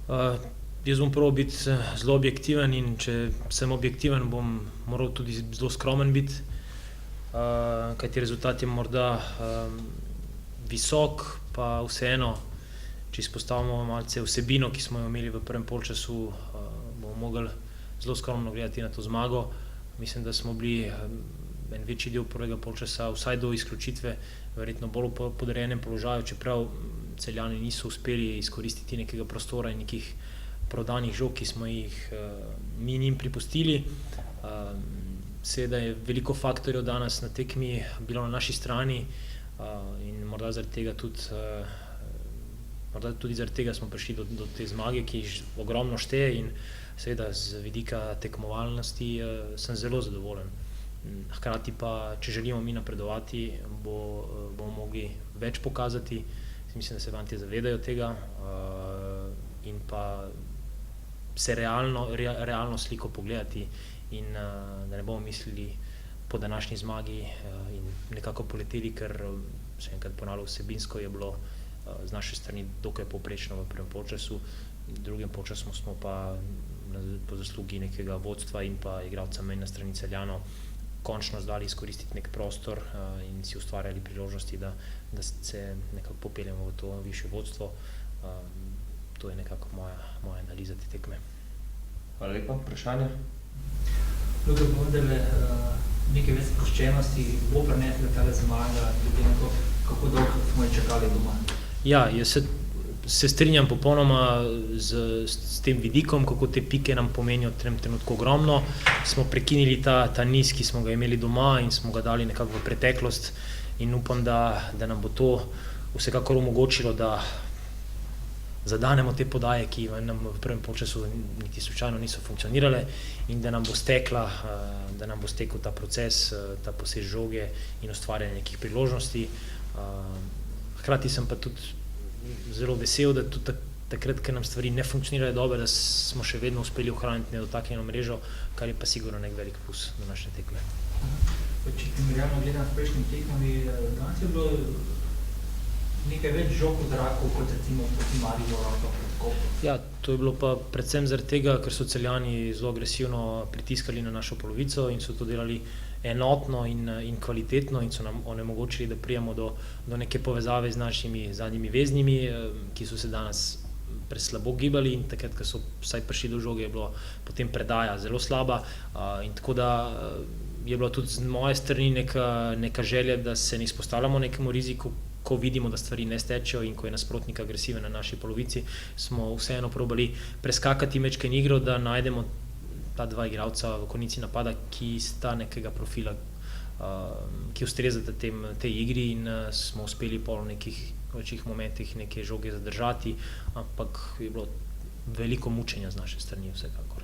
Jaz bom probal biti zelo objektiven in če sem objektiven, bom moral tudi zelo skromen biti, kajti rezultat je morda visok, pa vseeno, če izpostavimo malce vsebino, ki smo jo imeli v prvem polčasu, bomo mogli zelo skromno gledati na to zmago. Mislim, da smo bili en večji del prvega polčasa, vsaj do izključitve, verjetno bolj v podrejenem položaju, čeprav Celjani niso uspeli izkoristiti nekega prostora in nekih prodanih žog, ki smo jih mi njim pripustili. Seveda je veliko faktorjev danes na tekmi bilo na naši strani in morda tudi zaradi tega smo prišli do te zmage, ki ogromno šteje, in seveda z vidika tekmovalnosti sem zelo zadovoljen. Hkrati pa, če želimo mi napredovati, bomo mogli več pokazati. Mislim, da se fantje zavedajo tega in pa se realno sliko pogledati in da ne bomo mislili po današnji zmagi in nekako poleteli, ker še enkrat ponavljam, vsebinsko je bilo z naše strani dokaj povprečno v prvem polčasu. V drugem polčasu smo pa po zaslugi nekega vodstva in pa igralca manj na strani Celjanov končno znali izkoristiti nek prostor in si ustvarjali priložnosti, da se nekako popeljemo v to višje vodstvo. To je nekako moja analiza te tekme. Hvala lepa. Vprašanje? Luka, pa vendarle nekaj več sproščenosti bo prinesla tale zmaga, glede na to, kako dolgo smo jo čakali doma? Ja, jaz se strinjam popolnoma s tem vidikom, kako te pike nam pomenijo v tem trenutku ogromno. Smo prekinili ta niz, ki smo ga imeli doma, in smo ga dali nekako v preteklost, in upam, da nam bo to vsekakor omogočilo, da zadanemo te podaje, ki nam v prvem polčasu niti slučajno niso funkcionirale, in da nam bo stekel ta proces, ta posest žoge in ustvarjanje nekih priložnosti. Hkrati sem pa tudi zelo vesel, da tudi takrat, ker nam stvari ne funkcionirajo dobro, da smo še vedno uspeli ohraniti nedotaknjeno mrežo, kar je pa sigurno nek velik plus današnje tekme. Če primerjalno gledam s prejšnjimi tekmami, danes je bilo nekaj več žog v zraku, kot recimo proti Mariboru ali pa proti Kopru. Ja, to je bilo pa predvsem zaradi tega, ker so Celjani zelo agresivno pritiskali na našo polovico in so to delali enotno in kvalitetno in so nam onemogočili, da pridemo do neke povezave z našimi zadnjimi veznimi, ki so se danes preslabo gibali, in takrat, ko so vsaj prišli do žoge, je bilo potem predaja zelo slaba, in tako da je bila tudi z moje strani neka želja, da se ne izpostavljamo nekemu riziku. Ko vidimo, da stvari ne stečejo in ko je nasprotnik agresiven na naši polovici, smo vseeno probali preskakati mečken igro, da najdemo ta dva igralca v konici napada, ki sta nekega profila, ki ustrezata tej igri, in smo uspeli po nekih večjih momentih neke žoge zadržati, ampak je bilo veliko mučenja z naše strani vsekakor.